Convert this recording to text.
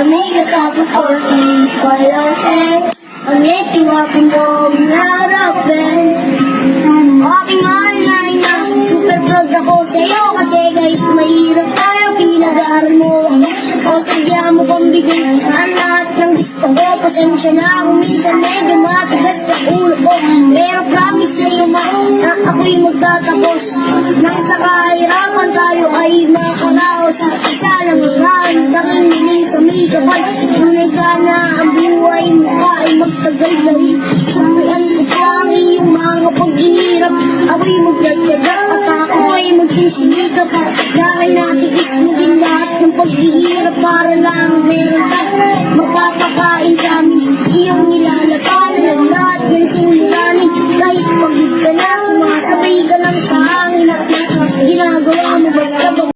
malamig at kapapor. Palate, ang itiwapin mo hinarapin. Aking mahal na ina, super proud ako sa'yo kasi kahit mahirap tayo, pinag-aaral mo ako. O sadya mo pang bigay ang lahat ng gusto ko. Pasensya na kung minsan medyo matigas sa ulo ko. Pero promise sa'yo ma, na ako'y magtatapos. Nang sa kahirapan tayo ay makaraos. Isa lang ang hahantakin niling sa may kapal. Tunay sana ang buhay mo ay magtagal-gali. Sumpian ko pa ang iyong mga paghihirap. Ako'y magdagdaga at ako ay magsisimikap. Dahil natiis mo din lahat ng paghihirap para lang